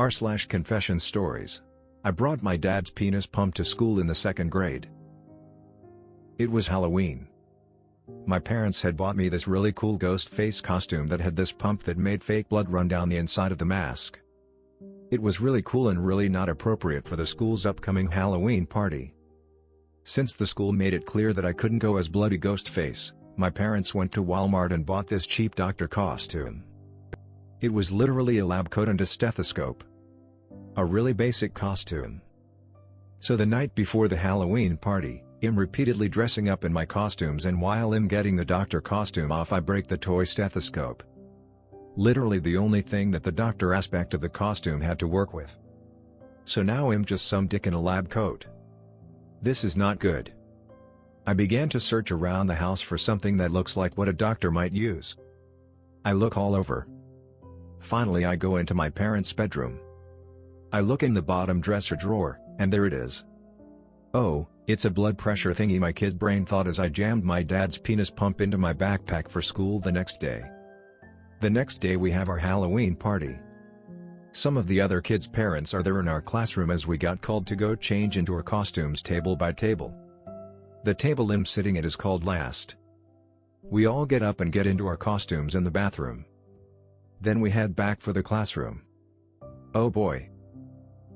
r/confession stories. I brought my dad's penis pump to school in the 2nd grade. It was Halloween. My parents had bought me this really cool ghost face costume that had this pump that made fake blood run down the inside of the mask. It was really cool and really not appropriate for the school's upcoming Halloween party. Since the school made it clear that I couldn't go as bloody ghost face, my parents went to Walmart and bought this cheap doctor costume. It was literally a lab coat and a stethoscope. A really basic costume. So the night before the Halloween party, I'm repeatedly dressing up in my costumes, and while I'm getting the doctor costume off, I break the toy stethoscope. Literally the only thing that the doctor aspect of the costume had to work with. So now I'm just some dick in a lab coat. This is not good. I began to search around the house for something that looks like what a doctor might use. I look all over. Finally I go into my parents' bedroom. I look in the bottom dresser drawer, and there it is. Oh, it's a blood pressure thingy, my kid brain thought as I jammed my dad's penis pump into my backpack for school the next day. The next day we have our Halloween party. Some of the other kids' parents are there in our classroom as we got called to go change into our costumes table by table. The table I'm sitting at is called last. We all get up and get into our costumes in the bathroom. Then we head back for the classroom. Oh boy.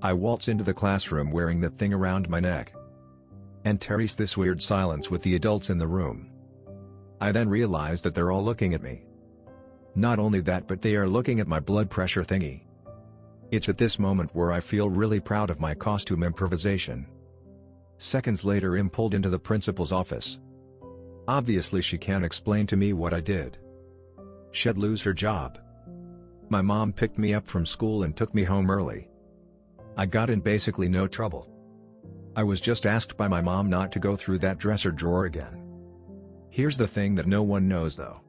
I waltz into the classroom wearing that thing around my neck. And Terry's this weird silence with the adults in the room. I then realize that they're all looking at me. Not only that, but they are looking at my blood pressure thingy. It's at this moment where I feel really proud of my costume improvisation. Seconds later I'm pulled into the principal's office. Obviously she can't explain to me what I did. She'd lose her job. My mom picked me up from school and took me home early. I got in basically no trouble. I was just asked by my mom not to go through that dresser drawer again. Here's the thing that no one knows though.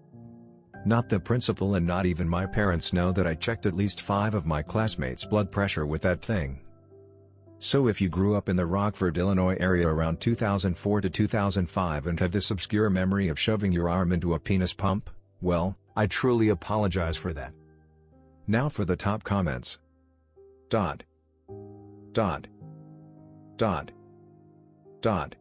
Not the principal and not even my parents know that I checked at least 5 of my classmates' blood pressure with that thing. So if you grew up in the Rockford, Illinois area around 2004 to 2005 and have this obscure memory of shoving your arm into a penis pump, well, I truly apologize for that. Now for the top comments. Dot. Dot. Dot. Dot.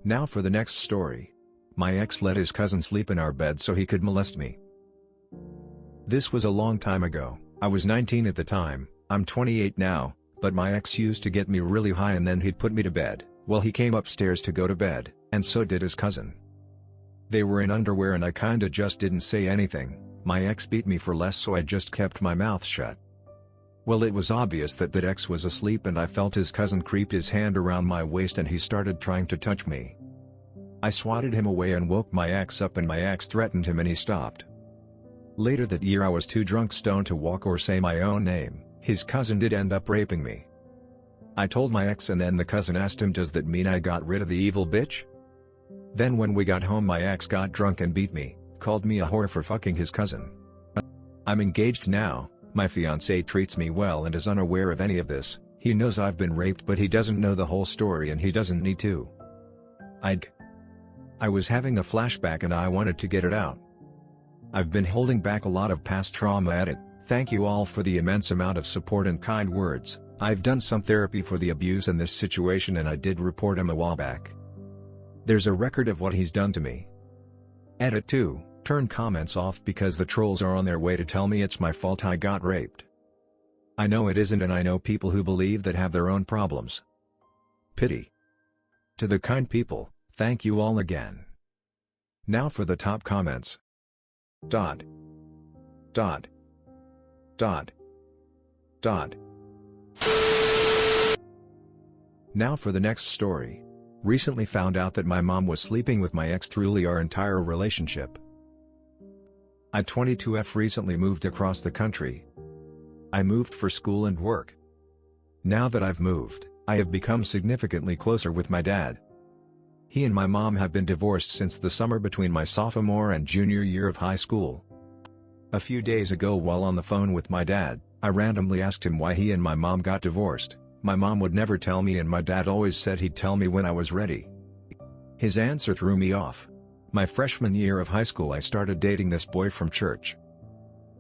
Now for the next story. My ex let his cousin sleep in our bed so he could molest me. This was a long time ago. I was 19 at the time, I'm 28 now, but my ex used to get me really high and then he'd put me to bed. Well, he came upstairs to go to bed, and so did his cousin. They were in underwear and I kinda just didn't say anything. My ex beat me for less, so I just kept my mouth shut. Well, it was obvious that ex was asleep and I felt his cousin creep his hand around my waist and he started trying to touch me. I swatted him away and woke my ex up, and my ex threatened him and he stopped. Later that year I was too drunk stoned to walk or say my own name. His cousin did end up raping me. I told my ex and then the cousin asked him, does that mean I got rid of the evil bitch? Then when we got home my ex got drunk and beat me, called me a whore for fucking his cousin. I'm engaged now, my fiancé treats me well and is unaware of any of this. He knows I've been raped but he doesn't know the whole story and he doesn't need to. I was having a flashback and I wanted to get it out. I've been holding back a lot of past trauma at it. Thank you all for the immense amount of support and kind words. I've done some therapy for the abuse in this situation and I did report him a while back. There's a record of what he's done to me. Edit 2, turn comments off because the trolls are on their way to tell me it's my fault I got raped. I know it isn't, and I know people who believe that have their own problems. Pity. To the kind people, thank you all again. Now for the top comments. Dot. Dot. Dot. Dot. Now for the next story. Recently found out that my mom was sleeping with my ex through our entire relationship. I 22F recently moved across the country. I moved for school and work. Now that I've moved, I have become significantly closer with my dad. He and my mom have been divorced since the summer between my sophomore and junior year of high school. A few days ago while on the phone with my dad, I randomly asked him why he and my mom got divorced. My mom would never tell me and my dad always said he'd tell me when I was ready. His answer threw me off. My freshman year of high school I started dating this boy from church.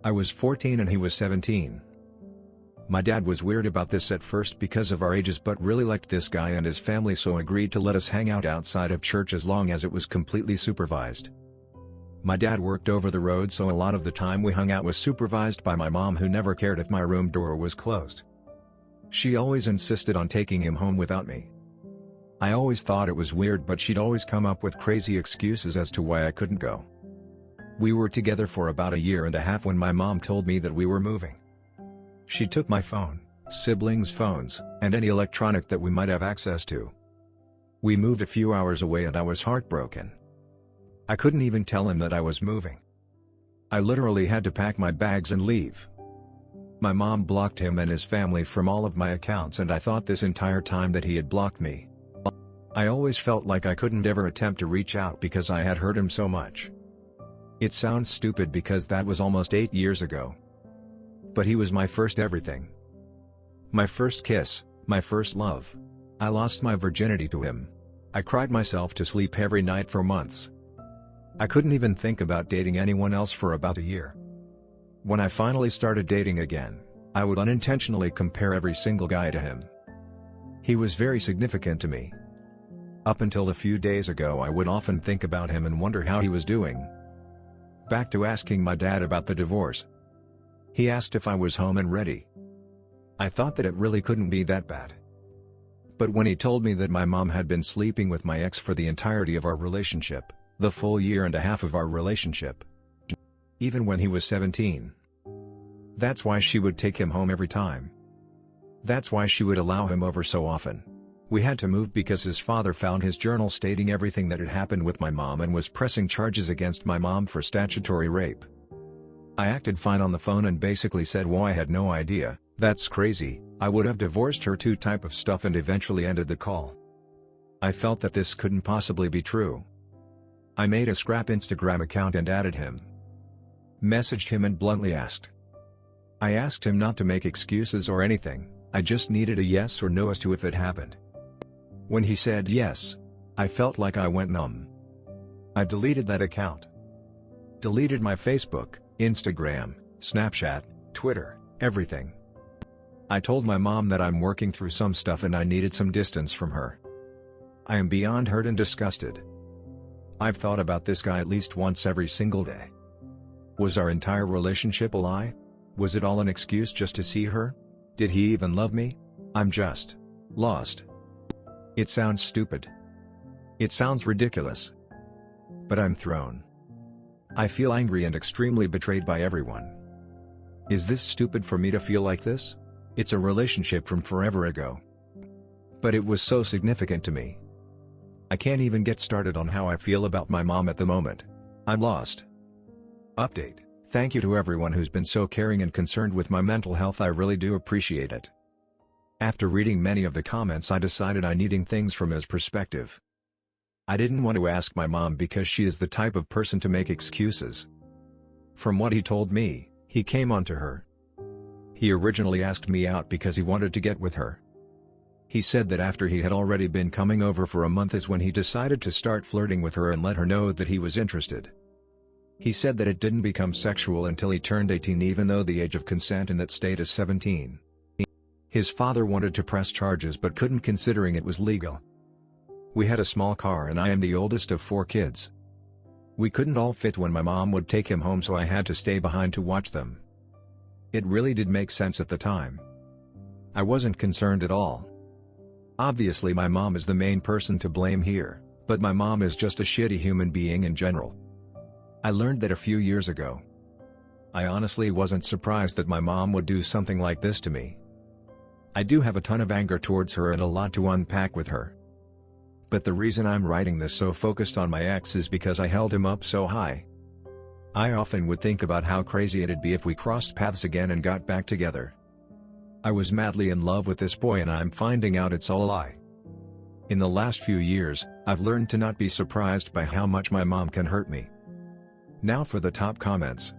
I was 14 and he was 17. My dad was weird about this at first because of our ages but really liked this guy and his family, so agreed to let us hang out outside of church as long as it was completely supervised. My dad worked over the road, so a lot of the time we hung out was supervised by my mom, who never cared if my room door was closed. She always insisted on taking him home without me. I always thought it was weird, but she'd always come up with crazy excuses as to why I couldn't go. We were together for about 1.5 years when my mom told me that we were moving. She took my phone, siblings' phones, and any electronic that we might have access to. We moved a few hours away and I was heartbroken. I couldn't even tell him that I was moving. I literally had to pack my bags and leave. My mom blocked him and his family from all of my accounts, and I thought this entire time that he had blocked me. I always felt like I couldn't ever attempt to reach out because I had hurt him so much. It sounds stupid because that was almost 8 years ago. But he was my first everything. My first kiss, my first love. I lost my virginity to him. I cried myself to sleep every night for months. I couldn't even think about dating anyone else for about 1 year. When I finally started dating again, I would unintentionally compare every single guy to him. He was very significant to me. Up until a few days ago, I would often think about him and wonder how he was doing. Back to asking my dad about the divorce. He asked if I was home and ready. I thought that it really couldn't be that bad. But when he told me that my mom had been sleeping with my ex for the entirety of our relationship, the full 1.5 years of our relationship, even when he was 17. That's why she would take him home every time. That's why she would allow him over so often. We had to move because his father found his journal stating everything that had happened with my mom and was pressing charges against my mom for statutory rape. I acted fine on the phone and basically said, "Well, I had no idea, that's crazy, I would have divorced her too" type of stuff, and eventually ended the call. I felt that this couldn't possibly be true. I made a scrap Instagram account and added him. Messaged him and bluntly asked. I asked him not to make excuses or anything, I just needed a yes or no as to if it happened. When he said yes, I felt like I went numb. I deleted that account. Deleted my Facebook, Instagram, Snapchat, Twitter, everything. I told my mom that I'm working through some stuff and I needed some distance from her. I am beyond hurt and disgusted. I've thought about this guy at least once every single day. Was our entire relationship a lie? Was it all an excuse just to see her? Did he even love me? I'm just lost. It sounds stupid. It sounds ridiculous. But I'm thrown. I feel angry and extremely betrayed by everyone. Is this stupid for me to feel like this? It's a relationship from forever ago. But it was so significant to me. I can't even get started on how I feel about my mom at the moment. I'm lost. Update. Thank you to everyone who's been so caring and concerned with my mental health. I really do appreciate it. After reading many of the comments, I decided I needing things from his perspective. I didn't want to ask my mom because she is the type of person to make excuses. From what he told me, he came on to her. He originally asked me out because he wanted to get with her. He said that after he had already been coming over for a month is when he decided to start flirting with her and let her know that he was interested. He said that it didn't become sexual until he turned 18, even though the age of consent in that state is 17. His father wanted to press charges but couldn't, considering it was legal. We had a small car and I am the oldest of 4 kids. We couldn't all fit when my mom would take him home, so I had to stay behind to watch them. It really did make sense at the time. I wasn't concerned at all. Obviously my mom is the main person to blame here, but my mom is just a shitty human being in general. I learned that a few years ago. I honestly wasn't surprised that my mom would do something like this to me. I do have a ton of anger towards her and a lot to unpack with her. But the reason I'm writing this so focused on my ex is because I held him up so high. I often would think about how crazy it'd be if we crossed paths again and got back together. I was madly in love with this boy and I'm finding out it's all a lie. In the last few years, I've learned to not be surprised by how much my mom can hurt me. Now for the top comments.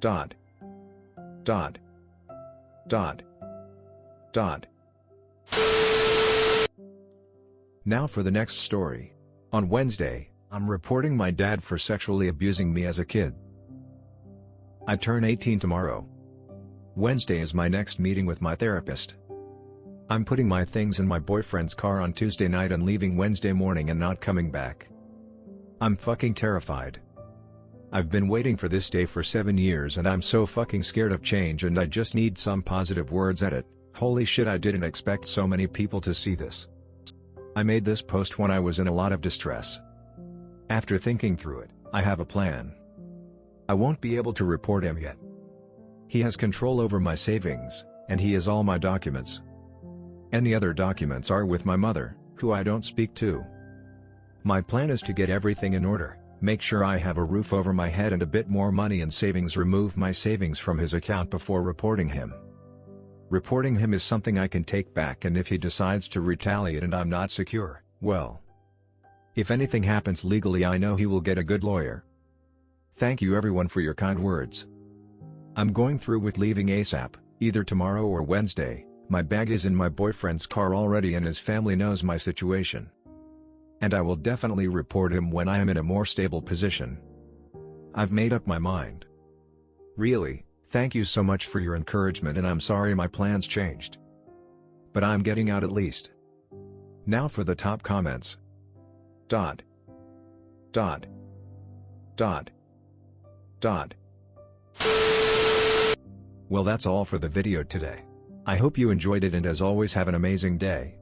Dot. Dot. Dot. Dot. Now for the next story. On Wednesday, I'm reporting my dad for sexually abusing me as a kid. I turn 18 tomorrow. Wednesday is my next meeting with my therapist. I'm putting my things in my boyfriend's car on Tuesday night and leaving Wednesday morning and not coming back. I'm fucking terrified. I've been waiting for this day for 7 years and I'm so fucking scared of change and I just need some positive words at it. Holy shit, I didn't expect so many people to see this. I made this post when I was in a lot of distress. After thinking through it, I have a plan. I won't be able to report him yet. He has control over my savings, and he has all my documents. Any other documents are with my mother, who I don't speak to. My plan is to get everything in order, make sure I have a roof over my head and a bit more money in savings, remove my savings from his account before reporting him. Reporting him is something I can take back, and if he decides to retaliate and I'm not secure, well. If anything happens legally, I know he will get a good lawyer. Thank you everyone for your kind words. I'm going through with leaving ASAP, either tomorrow or Wednesday. My bag is in my boyfriend's car already and his family knows my situation. And I will definitely report him when I am in a more stable position. I've made up my mind. Really, thank you so much for your encouragement, and I'm sorry my plans changed. But I'm getting out at least. Now for the top comments. Dot. Dot. Dot. Dot. Well, that's all for the video today. I hope you enjoyed it, and as always, have an amazing day.